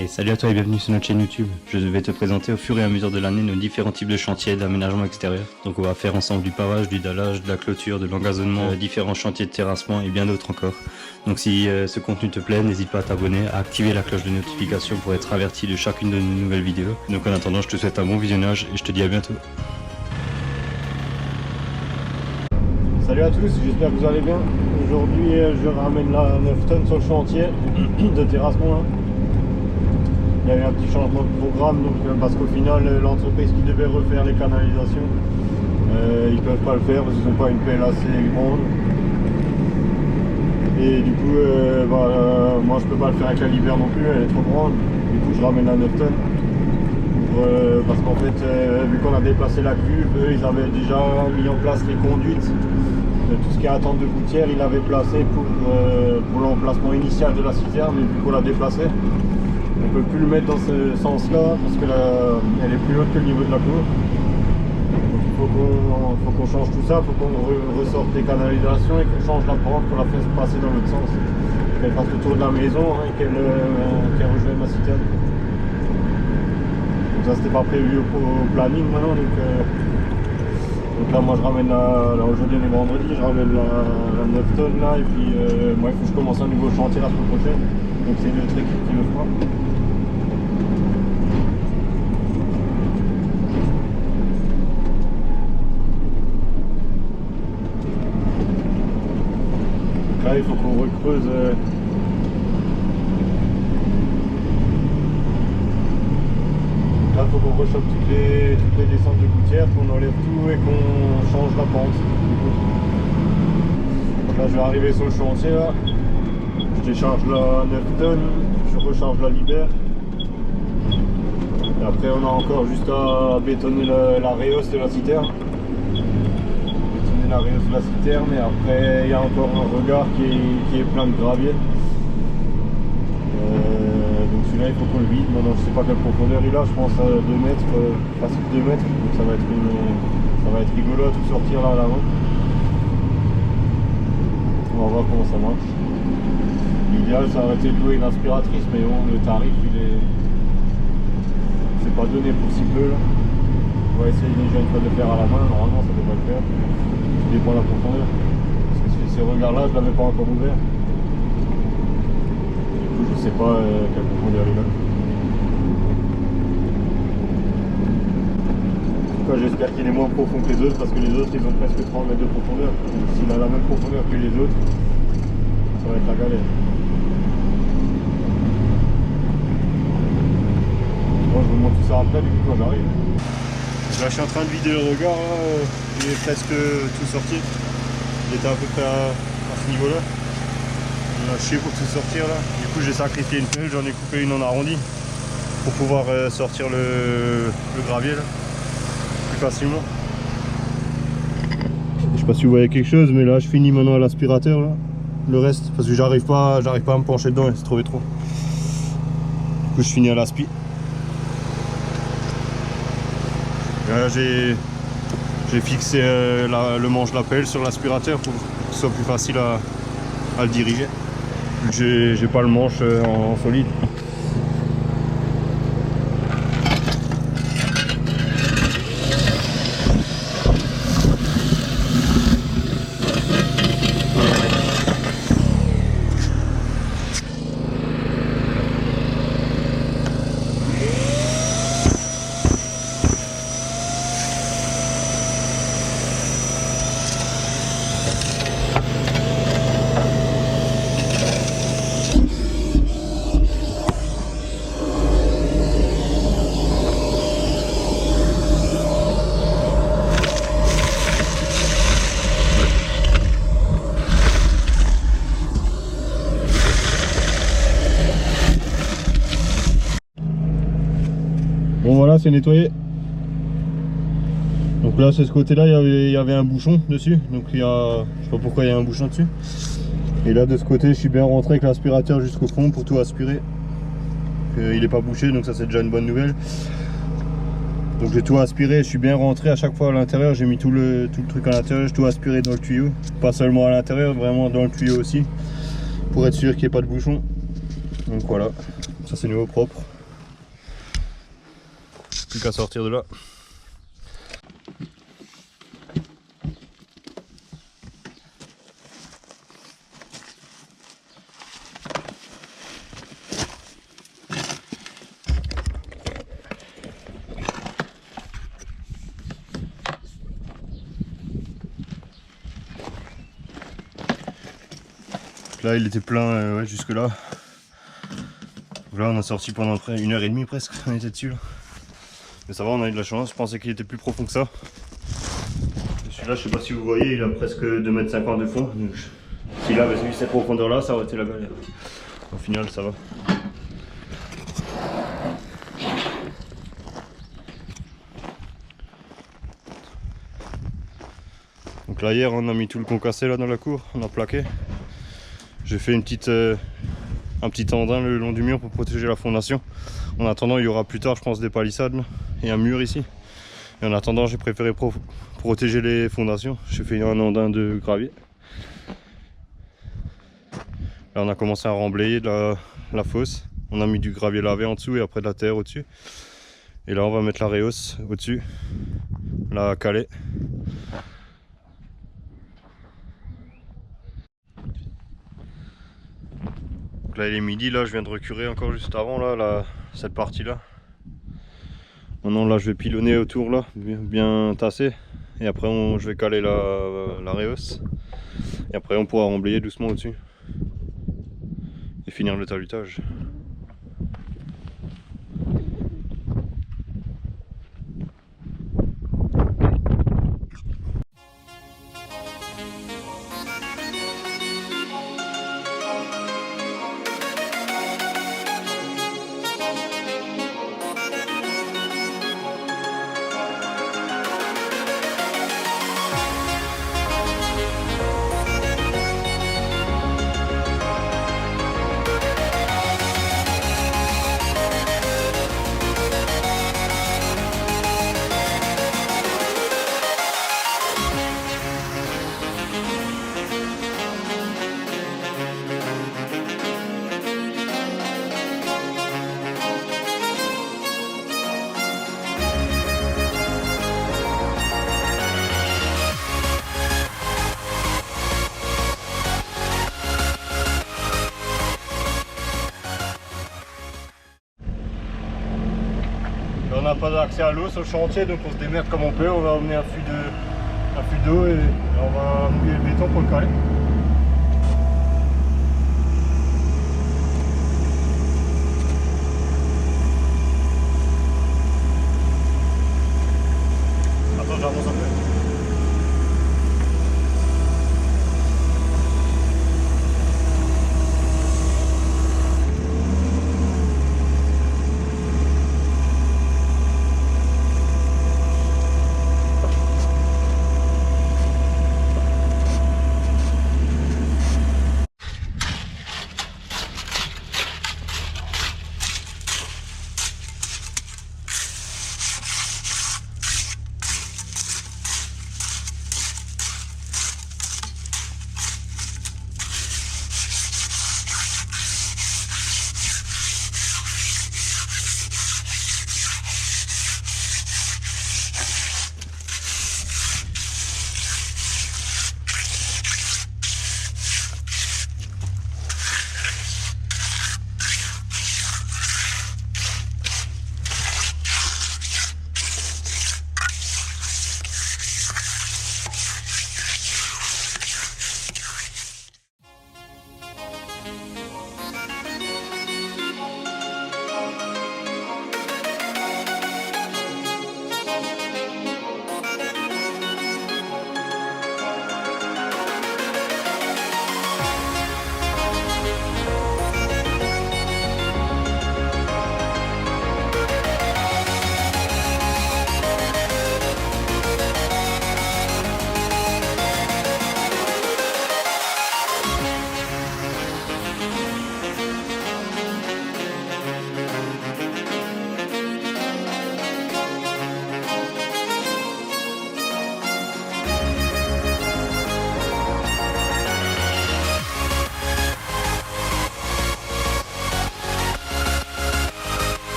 Et salut à toi et bienvenue sur notre chaîne YouTube. Je vais te présenter au fur et à mesure de l'année nos différents types de chantiers d'aménagement extérieur. Donc on va faire ensemble du pavage, du dallage, de la clôture, de l'engazonnement, différents chantiers de terrassement et bien d'autres encore. Donc si ce contenu te plaît, n'hésite pas à t'abonner, à activer la cloche de notification pour être averti de chacune de nos nouvelles vidéos. Donc en attendant, je te souhaite un bon visionnage et je te dis à bientôt. Salut à tous, j'espère que vous allez bien. Aujourd'hui je ramène la 9 tonnes sur le chantier de terrassement là. Il y a eu un petit changement de programme donc, parce qu'au final l'entreprise qui devait refaire les canalisations ils peuvent pas le faire parce qu'ils n'ont pas une pelle assez grande. Et du coup moi je peux pas le faire avec la Liber non plus, elle est trop grande. Du coup je ramène la 9 tonnes parce qu'en fait vu qu'on a déplacé la cuve, eux ils avaient déjà mis en place les conduites. Tout ce qui est attente de gouttière, il l'avait placé pour l'emplacement initial de la citerne, mais vu qu'on l'a déplacé, on ne peut plus le mettre dans ce sens-là parce qu'elle est plus haute que le niveau de la cour. Donc il faut qu'on change tout ça, il faut qu'on ressorte les canalisations et qu'on change la pente pour la faire passer dans l'autre sens. Qu'elle fasse le tour de la maison et qu'elle rejoigne ma citerne. Donc ça c'était pas prévu au planning maintenant. Donc là moi je ramène aujourd'hui on est vendredi, je ramène la 9 tonnes là et puis moi il faut que je commence un nouveau chantier la semaine prochaine. Donc c'est une autre équipe qui le fera. Donc là il faut qu'on recreuse là il faut qu'on rechoppe toutes les descentes de gouttière, qu'on enlève tout et qu'on change la pente. Donc là je vais arriver sur le chantier là. Je décharge la 9 tonnes, je recharge la Liber. Et après on a encore juste à bétonner la réhausse de la citerne. Bétonner la réhausse de la citerne et après il y a encore un regard qui est plein de gravier. Donc celui-là il faut qu'on le vide. Maintenant je sais pas quelle profondeur il a, je pense à 2 mètres, facile 2 mètres. Donc ça va être rigolo à tout sortir là à l'avant. On va voir comment ça marche. L'idéal ça aurait été de louer une aspiratrice, mais bon le tarif c'est pas donné pour si peu là. On va essayer déjà une fois de le faire à la main, normalement ça devrait le faire. Tout dépend de la profondeur. Parce que ces regards là je l'avais pas encore ouvert. Du coup je sais pas quelle profondeur il a. En tout cas j'espère qu'il est moins profond que les autres parce que les autres ils ont presque 30 mètres de profondeur. S'il a la même profondeur que les autres, ça va être la galère. Bon, je vous montre tout ça après du coup quand j'arrive. Là je suis en train de vider le regard, il est presque tout sorti. Il était à peu près à ce niveau là. On a chié pour tout sortir là. Du coup j'ai sacrifié une pelle, j'en ai coupé une en arrondi pour pouvoir sortir le gravier là plus facilement. Je sais pas si vous voyez quelque chose, mais là je finis maintenant à l'aspirateur là. Le reste parce que j'arrive pas à me pencher dedans, c'est trop. Du coup je finis à l'aspi. Là j'ai fixé le manche de la pelle sur l'aspirateur pour que ce soit plus facile à le diriger. Vu que j'ai pas le manche en solide. Bon voilà, c'est nettoyé. Donc là, c'est ce côté-là, il y avait un bouchon dessus. Donc je sais pas pourquoi il y a un bouchon dessus. Et là, de ce côté, je suis bien rentré avec l'aspirateur jusqu'au fond pour tout aspirer. Il n'est pas bouché, donc ça c'est déjà une bonne nouvelle. Donc j'ai tout aspiré, je suis bien rentré à chaque fois à l'intérieur, j'ai mis tout le truc à l'intérieur, j'ai tout aspiré dans le tuyau. Pas seulement à l'intérieur, vraiment dans le tuyau aussi. Pour être sûr qu'il n'y ait pas de bouchon. Donc voilà, Ça c'est nouveau propre. Plus qu'à sortir de là. Là il était plein ouais, jusque là. Là on a sorti pendant près 1h30 presque, on était dessus là. Mais ça va, on a eu de la chance, je pensais qu'il était plus profond que ça. Celui-là je sais pas si vous voyez, il a presque 2,50 m de fond. Donc, s'il avait eu cette profondeur là, ça aurait été la galère. Au final ça va. Donc là hier on a mis tout le concassé là dans la cour, on a plaqué. J'ai fait une petite, un petit tendin le long du mur pour protéger la fondation. En attendant il y aura plus tard je pense des palissades là, et un mur ici. Et en attendant j'ai préféré protéger les fondations. J'ai fait un andin de gravier. Là on a commencé à remblayer la fosse. On a mis du gravier lavé en dessous et après de la terre au-dessus. Et là on va mettre la réhausse au-dessus, la calée. Là il est midi, là je viens de recurer encore juste avant là, cette partie là. Maintenant là je vais pilonner autour là, bien tasser. Et après je vais caler la réhausse. Et après on pourra remblayer doucement au-dessus. Et finir le talutage. On n'a pas d'accès à l'eau sur le chantier, donc on se démerde comme on peut. On va emmener un fût d'eau et on va mouiller le béton pour le caler.